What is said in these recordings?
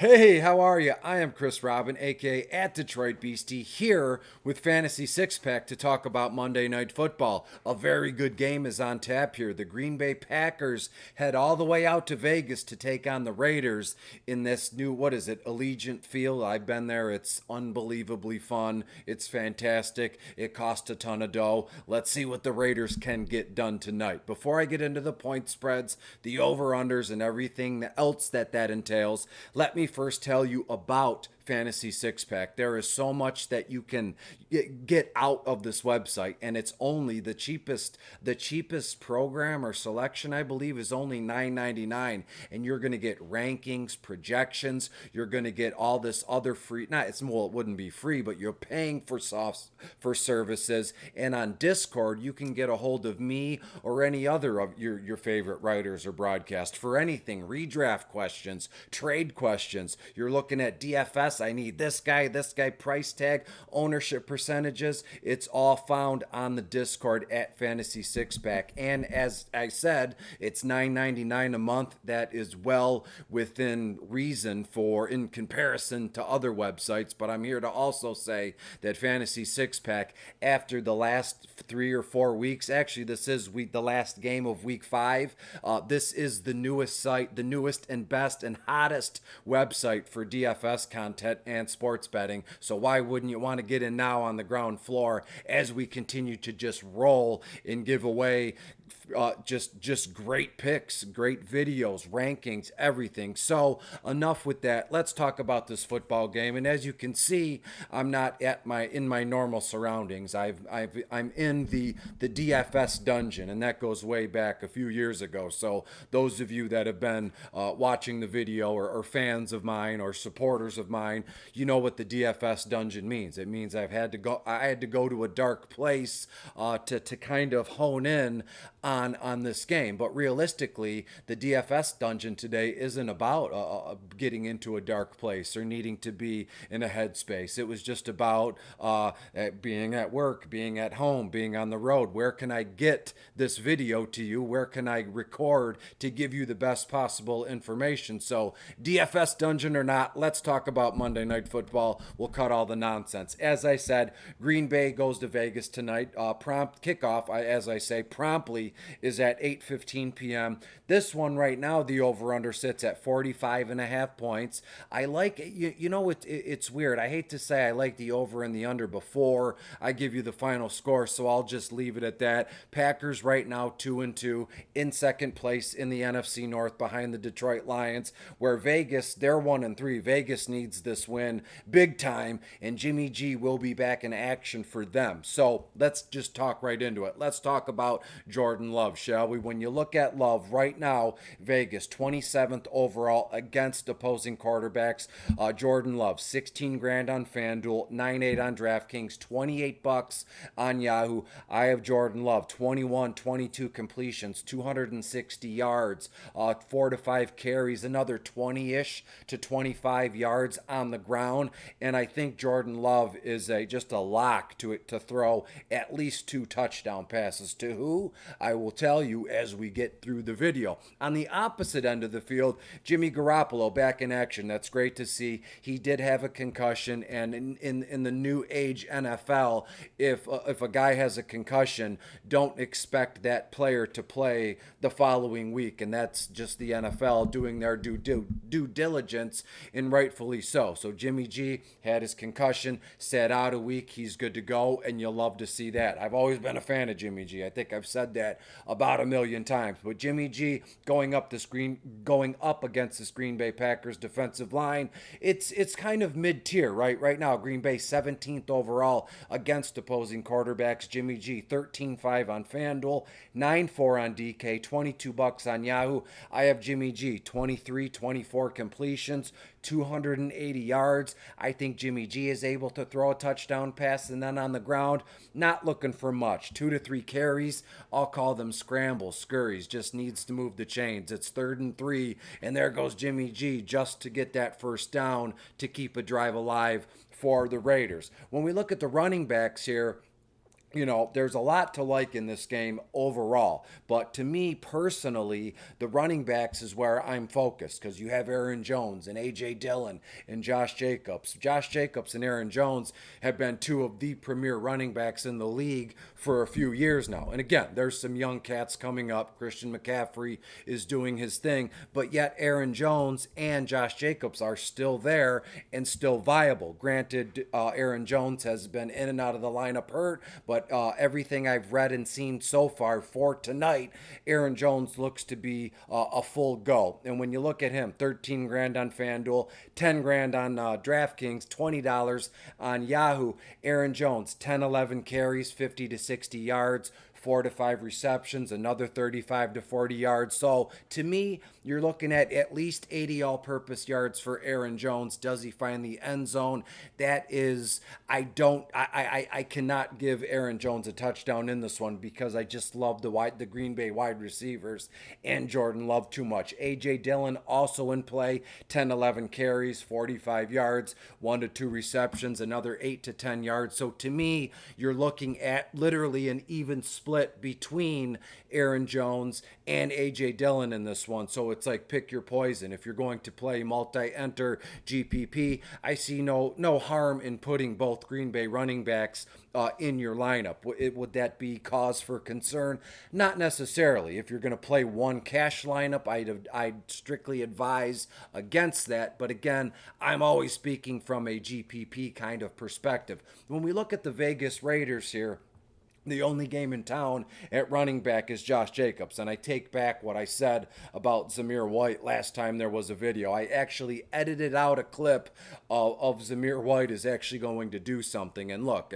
Hey, how are you? I am Chris Robin, aka at Detroit Beastie, here with Fantasy Six Pack to talk about Monday Night Football. A very good game is on tap here. The Green Bay Packers head all the way out to Vegas to take on the Raiders in this new, what is it, Allegiant Field. I've been there. It's unbelievably fun. It's fantastic. It costs a ton of dough. Let's see what the Raiders can get done tonight. Before I get into the point spreads, the over-unders, and everything else that entails, let me first tell you about Fantasy Six Pack. There is so much that you can get out of this website, and it's only the cheapest. The cheapest program or selection, I believe, is only $9.99, and you're going to get rankings, projections. You're going to get all this other free. Not it's well, it wouldn't be free, but you're paying for services. And on Discord, you can get a hold of me or any other of your favorite writers or broadcast for anything. Redraft questions, trade questions. You're looking at DFS. I need this guy, price tag, ownership percentages. It's all found on the Discord at Fantasy Six Pack. And as I said, it's $9.99 a month. That is well within reason for in comparison to other websites. But I'm here to also say that Fantasy Six Pack, after the last 3 or 4 weeks, actually this is the last game of week 5. This is the newest site, the newest and best and hottest website for DFS content and sports betting. So why wouldn't you want to get in now on the ground floor as we continue to just roll and give away just great picks, great videos, rankings, everything. So enough with that. Let's talk about this football game. And as you can see, I'm not at in my normal surroundings. I'm in the DFS dungeon, and that goes way back a few years ago. So those of you that have been watching the video or fans of mine or supporters of mine, you know what the DFS dungeon means. It means I had to go to a dark place to kind of hone in on this game. But realistically, the DFS dungeon today isn't about getting into a dark place or needing to be in a headspace. It was just about being at work, being at home, being on the road. Where can I get this video to you? Where can I record to give you the best possible information? So DFS dungeon or not, let's talk about Monday Night Football. We'll cut all the nonsense. As I said, Green Bay goes to Vegas tonight. Prompt kickoff, as I say, promptly is at 8:15 p.m. This one right now, the over-under sits at 45.5 points. I like it. It's weird. I hate to say I like the over and the under before I give you the final score, so I'll just leave it at that. Packers right now 2-2 in second place in the NFC North behind the Detroit Lions, where Vegas, they're 1-3. Vegas needs this win big time, and Jimmy G will be back in action for them. So let's just talk right into it. Let's talk about Jordan Love, shall we? When you look at Love right now, Vegas 27th overall against opposing quarterbacks. Jordan Love 16 grand on FanDuel, 9.8 on DraftKings, 28 bucks on Yahoo. I have Jordan Love 21, 22 completions, 260 yards, 4 to 5 carries, another 20-ish to 25 yards on the ground, and I think Jordan Love is just a lock to throw at least 2 touchdown passes. To who? I will tell you as we get through the video. On the opposite end of the field, Jimmy Garoppolo back in action. That's great to see. He did have a concussion, and in the new age NFL, if a guy has a concussion, don't expect that player to play the following week, and that's just the NFL doing their due diligence, and rightfully so. So Jimmy G had his concussion, sat out a week. He's good to go, and you'll love to see that. I've always been a fan of Jimmy G. I think I've said that about a million times. But Jimmy G going up against this Green Bay Packers defensive line, it's kind of mid-tier, right? Right now, Green Bay 17th overall against opposing quarterbacks. Jimmy G 13.5 on FanDuel, 9.4 on DK, 22 bucks on Yahoo. I have Jimmy G 23, 24 completions, 280 yards. I think Jimmy G is able to throw a touchdown pass, and then on the ground, not looking for much. 2 to 3 carries. I'll call them scrambles, scurries. Just needs to move the chains. It's 3rd and 3, and there goes Jimmy G just to get that first down to keep a drive alive for the Raiders. When we look at the running backs here, there's a lot to like in this game overall. But to me personally, the running backs is where I'm focused because you have Aaron Jones and A.J. Dillon and Josh Jacobs. Josh Jacobs and Aaron Jones have been two of the premier running backs in the league for a few years now. And again, there's some young cats coming up. Christian McCaffrey is doing his thing, but yet Aaron Jones and Josh Jacobs are still there and still viable. Granted, Aaron Jones has been in and out of the lineup hurt, but everything I've read and seen so far for tonight, Aaron Jones looks to be a full go. And when you look at him, 13 grand on FanDuel, 10 grand on DraftKings, $20 on Yahoo. Aaron Jones, 10, 11 carries, 50 to 60 yards. 4 to 5 receptions, another 35 to 40 yards. So to me, you're looking at least 80 all-purpose yards for Aaron Jones. Does he find the end zone? That is, I cannot give Aaron Jones a touchdown in this one because I just love the Green Bay wide receivers and Jordan Love too much. A.J. Dillon also in play, 10, 11 carries, 45 yards, 1 to 2 receptions, another 8 to 10 yards. So to me, you're looking at literally an even split between Aaron Jones and A.J. Dillon in this one. So it's like pick your poison. If you're going to play multi-enter GPP, I see no harm in putting both Green Bay running backs in your lineup. Would that be cause for concern? Not necessarily. If you're going to play one cash lineup, I'd strictly advise against that. But again, I'm always speaking from a GPP kind of perspective. When we look at the Vegas Raiders here, the only game in town at running back is Josh Jacobs. And I take back what I said about Zamir White last time there was a video. I actually edited out a clip of Zamir White is actually going to do something. And look,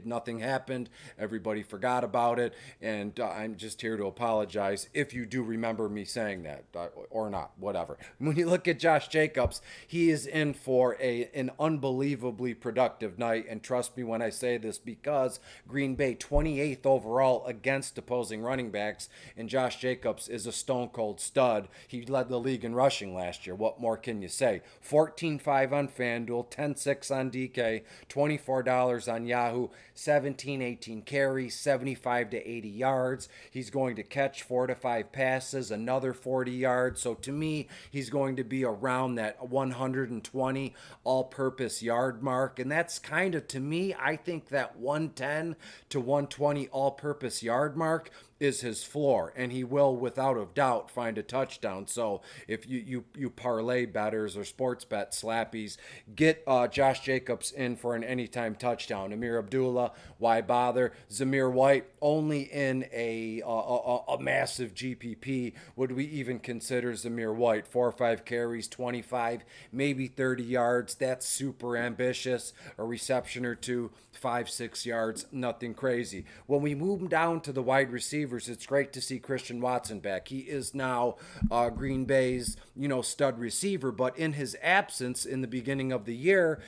nothing happened. Everybody forgot about it. And I'm just here to apologize if you do remember me saying that or not, whatever. When you look at Josh Jacobs, he is in for an unbelievably productive night. And trust me when I say this, because Green Bay 28th overall against opposing running backs, and Josh Jacobs is a stone cold stud. He led the league in rushing last year. What more can you say? 14-5 on FanDuel, 10-6 on DK, $24 on Yahoo, 17-18 carries, 75 to 80 yards. He's going to catch 4 to 5 passes, another 40 yards. So to me, he's going to be around that 120 all-purpose yard mark, and that's kind of, to me, I think that 110 to 120 all-purpose yard mark is his floor, and he will without a doubt find a touchdown. So if you parlay bettors or sports bet slappies, get Josh Jacobs in for an anytime touchdown. Amir Abdullah, why bother? Zamir White only in a massive GPP would we even consider Zamir White. 4 or 5 carries, 25, maybe 30 yards. That's super ambitious. A reception or two, 5-6 yards, nothing crazy. When we move down to the wide receivers, it's great to see Christian Watson back. He is now Green Bay's, stud receiver, but in his absence in the beginning of the year,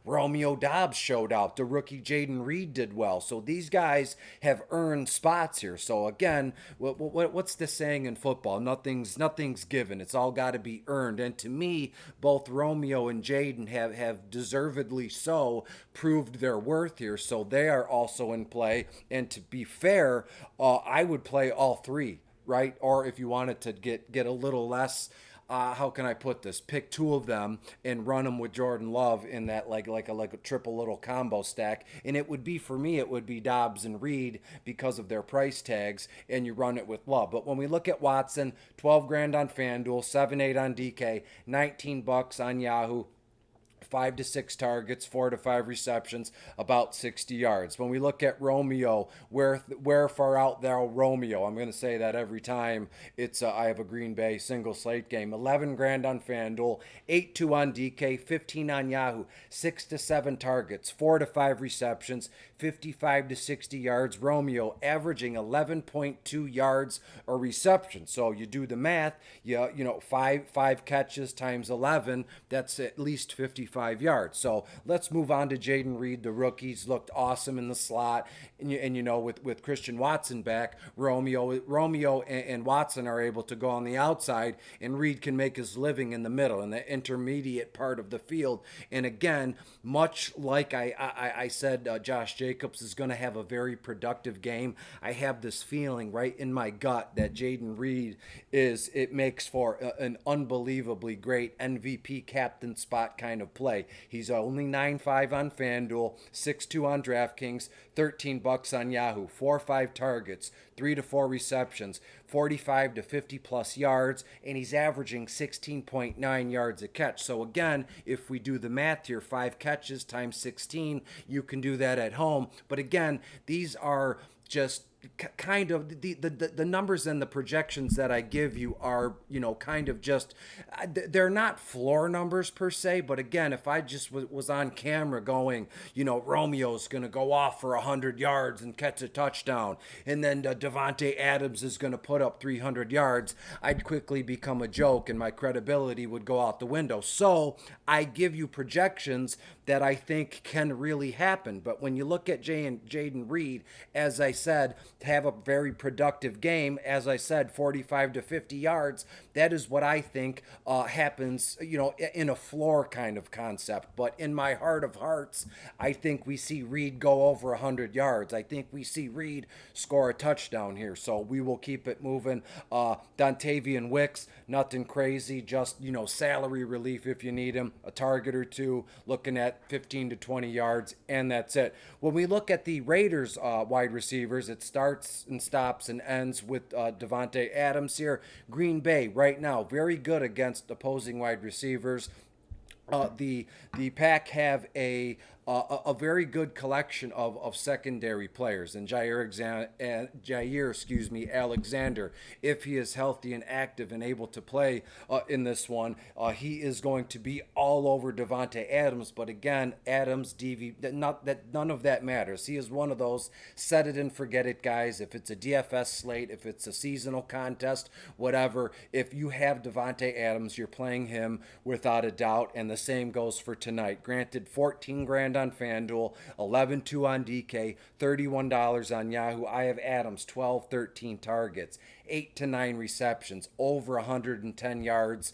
Romeo Doubs showed out. The rookie Jaden Reed did well. So these guys have earned spots here. So again, what's the saying in football? Nothing's given. It's all got to be earned. And to me, both Romeo and Jaden have deservedly so proved their worth here. So they are also in play. And to be fair, I would play all three, right? Or if you wanted to get a little less, how can I put this? Pick 2 of them and run them with Jordan Love in that like a triple little combo stack. And it would be, for me, it would be Doubs and Reed because of their price tags, and you run it with Love. But when we look at Watson, 12 grand on FanDuel, 7-8 on DK, $19 on Yahoo. 5 to 6 targets, 4 to 5 receptions, about 60 yards. When we look at Romeo, where far out there Romeo? I'm going to say that every time I have a Green Bay single slate game. 11 grand on FanDuel, 8-2 on DK, 15 on Yahoo, 6 to 7 targets, 4 to 5 receptions, 55 to 60 yards. Romeo averaging 11.2 yards a reception. So you do the math, five catches times 11, that's at least 55 55 yards. So let's move on to Jaden Reed, the rookies. Looked awesome in the slot. And you know, with Christian Watson back, Romeo and Watson are able to go on the outside, and Reed can make his living in the middle, in the intermediate part of the field. And again, much like I said, Josh Jacobs is going to have a very productive game. I have this feeling right in my gut that Jaden Reed it makes for an unbelievably great MVP captain spot kind of play. He's only 9.5 on FanDuel, 6.2 on DraftKings, $13 on Yahoo, 4 or 5 targets, 3 to 4 receptions, 45 to 50 plus yards, and he's averaging 16.9 yards a catch. So again, if we do the math here, 5 catches times 16, you can do that at home. But again, these are just kind of the numbers and the projections that I give you are, you know, kind of just, they're not floor numbers per se, but again, if I just was on camera going, you know, Romeo's going to go off for 100 yards and catch a touchdown, and then Devontae Adams is going to put up 300 yards, I'd quickly become a joke and my credibility would go out the window. So I give you projections that I think can really happen. But when you look at Jaden Reed, as I said, to have a very productive game, as I said, 45 to 50 yards, that is what I think happens, you know, in a floor kind of concept. But in my heart of hearts, I think we see Reed go over 100 yards. I think we see Reed score a touchdown here. So we will keep it moving. Dontavian Wicks, nothing crazy, just, you know, salary relief if you need him, a target or two, looking at 15 to 20 yards, and that's it. When we look at the Raiders wide receivers, it starts and stops and ends with Davante Adams here. Green Bay right now very good against opposing wide receivers. The Pack have a very good collection of secondary players, and Jair, Alexander, if he is healthy and active and able to play in this one, he is going to be all over Davante Adams. But again, Adams, none of that matters. He is one of those set it and forget it guys. If it's a DFS slate, if it's a seasonal contest, whatever, if you have Davante Adams, you're playing him without a doubt, and the same goes for tonight. Granted, 14 grand on FanDuel, 11.2 on DK, $31 on Yahoo. I have Adams, 12, 13 targets, 8 to 9 receptions, over 110 yards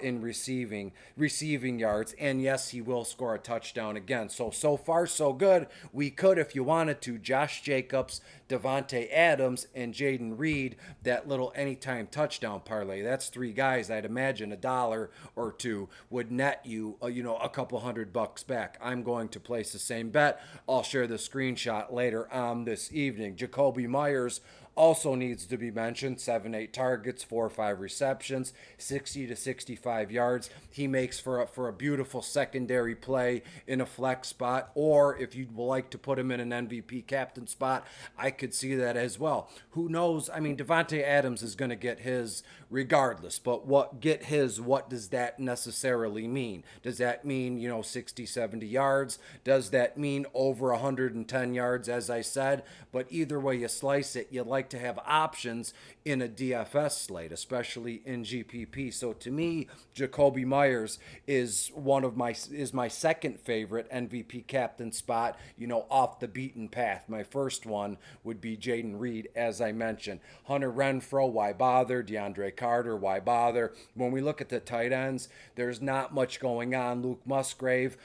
in receiving yards, and yes, he will score a touchdown again. So far so good. We could, if you wanted to, Josh Jacobs, Davante Adams, and Jaden Reed, that little anytime touchdown parlay. That's 3 guys. I'd imagine $1 or $2 would net you, a couple $100 back. I'm going to place the same bet. I'll share the screenshot later on this evening. Jacoby Myers also needs to be mentioned. 7-8 targets, 4 or 5 receptions, 60 to 65 yards. He makes for a beautiful secondary play in a flex spot, or if you'd like to put him in an MVP captain spot, I could see that as well. Who knows? I mean, Davante Adams is going to get his regardless, but what does that necessarily mean? Does that mean, 60, 70 yards? Does that mean over 110 yards, as I said? But either way you slice it, you'd like to have options in a DFS slate, especially in GPP. So to me, Jacoby Myers is my second favorite MVP captain spot, off the beaten path. My first one would be Jaden Reed, as I mentioned. Hunter Renfrow, why bother? DeAndre Carter, why bother? When we look at the tight ends, there's not much going on. Luke Musgrave,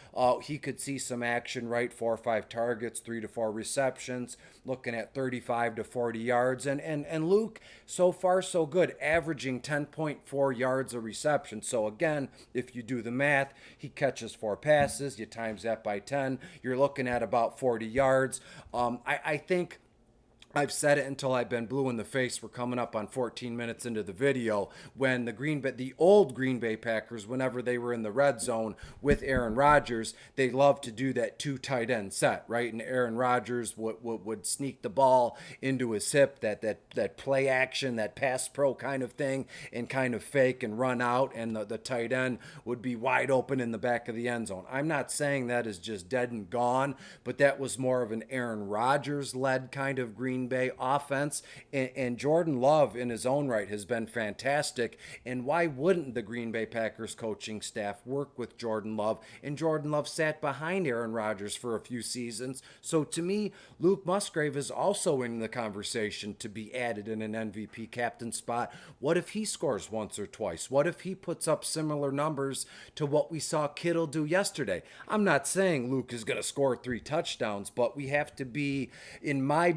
he could see some action, right? 4 or 5 targets, 3 to 4 receptions, looking at 35 to 40 yards. And Luke, so far so good, averaging 10.4 yards a reception. So again, if you do the math, he catches 4 passes, you times that by 10, you're looking at about 40 yards. I think I've said it until I've been blue in the face. We're coming up on 14 minutes into the video. When the old Green Bay Packers, whenever they were in the red zone with Aaron Rodgers, they loved to do that 2 tight end set, right? And Aaron Rodgers would sneak the ball into his hip, that play action, that pass pro kind of thing, and kind of fake and run out, and the tight end would be wide open in the back of the end zone. I'm not saying that is just dead and gone, but that was more of an Aaron Rodgers-led kind of Green Green Bay offense, and Jordan Love in his own right has been fantastic. And why wouldn't the Green Bay Packers coaching staff work with Jordan Love? And Jordan Love sat behind Aaron Rodgers for a few seasons. So to me, Luke Musgrave is also in the conversation to be added in an MVP captain spot. What if he scores once or twice? What if he puts up similar numbers to what we saw Kittle do yesterday? I'm not saying Luke is going to score 3 touchdowns, but we have to be, in my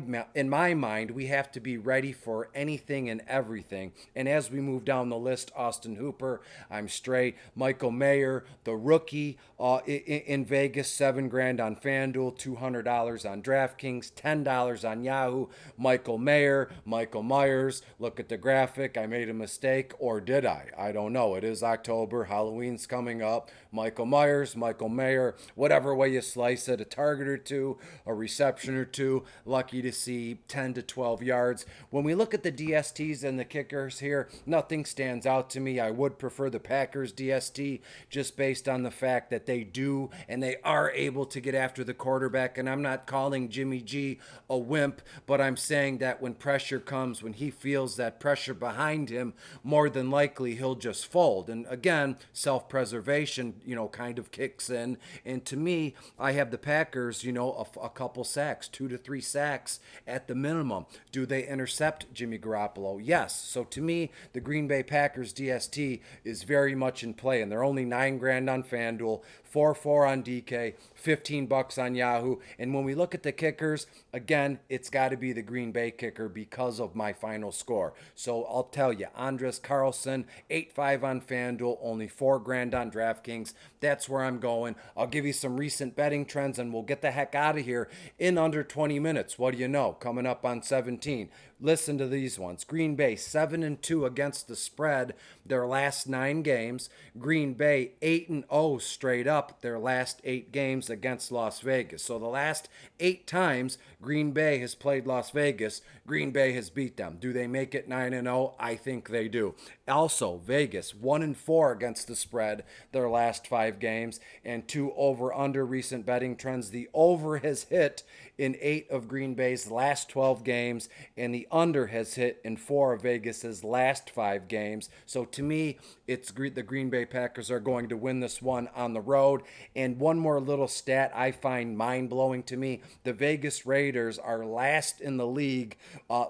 mind, we have to be ready for anything and everything. And as we move down the list, Austin Hooper, I'm straight. Michael Mayer, the rookie in Vegas, $7,000 on FanDuel, $200 on DraftKings, $10 on Yahoo. Michael Mayer, Michael Myers. Look at the graphic. I made a mistake, or did I? I don't know. It is October. Halloween's coming up. Michael Myers, Michael Mayer, whatever way you slice it, a target or two, a reception or two. Lucky to see 10 to 12 yards. When we look at the DSTs and the kickers here, nothing stands out to me. I would prefer the Packers DST just based on the fact that they do and they are able to get after the quarterback. And I'm not calling Jimmy G a wimp, but I'm saying that when pressure comes, when he feels that pressure behind him, more than likely he'll just fold. And again, self-preservation, kind of kicks in. And to me, I have the Packers, a couple sacks, 2 to 3 sacks at the minimum. Do they intercept Jimmy Garoppolo? Yes. So to me, the Green Bay Packers DST is very much in play, and they're only $9,000 on FanDuel, 4-4 on DK, $15 on Yahoo. And when we look at the kickers, again, it's got to be the Green Bay kicker because of my final score. So I'll tell you, Andres Carlson, 8-5 on FanDuel, only $4,000 on DraftKings. That's where I'm going. I'll give you some recent betting trends, and we'll get the heck out of here in under 20 minutes. What do you know? Coming up on 17. Listen to these ones. Green Bay 7-2 against the spread their last 9 games. Green Bay 8-0 straight up their last 8 games against Las Vegas. So the last 8 times Green Bay has played Las Vegas, Green Bay has beat them. Do they make it 9-0? I think they do. Also, Vegas 1-4 against the spread their last 5 games, and 2 over/under recent betting trends. The over has hit in 8 of Green Bay's last 12 games, and the under has hit in 4 of Vegas's last 5 games. So to me, it's the Green Bay Packers are going to win this one on the road. And one more little stat I find mind-blowing to me: the Vegas Raiders are last in the league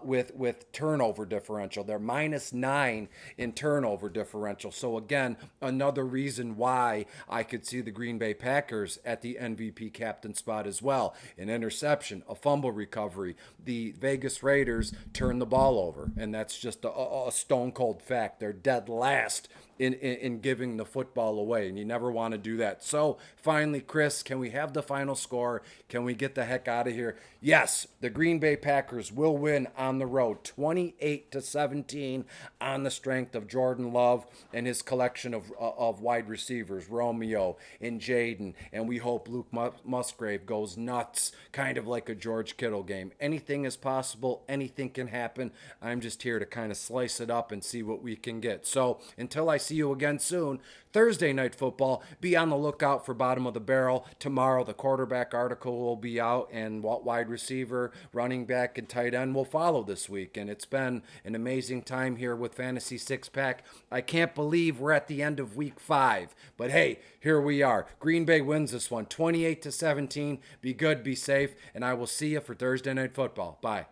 with turnover differential. They're -9 in turnover differential. So again, another reason why I could see the Green Bay Packers at the MVP captain spot as well. An interception, a fumble recovery. The Vegas Raiders turn the ball over, and that's just a stone cold fact. They're dead last in giving the football away, and you never want to do that. So finally, Chris, can we have the final score? Can we get the heck out of here? Yes, the Green Bay Packers will win on the road 28-17 on the strength of Jordan Love and his collection of wide receivers, Romeo and Jaden, and we hope Luke Musgrave goes nuts, kind of like a George Kittle game. Anything is possible. Anything can happen. I'm just here to kind of slice it up and see what we can get. So until I see you again soon, Thursday Night Football, be on the lookout for Bottom of the Barrel. Tomorrow, the quarterback article will be out, and wide receiver, running back, and tight end will follow this week. And it's been an amazing time here with Fantasy Six Pack. I can't believe we're at the end of week 5, but hey, here we are. Green Bay wins this one, 28-17. Be good, be safe, and I will see you for Thursday Night Football. Bye.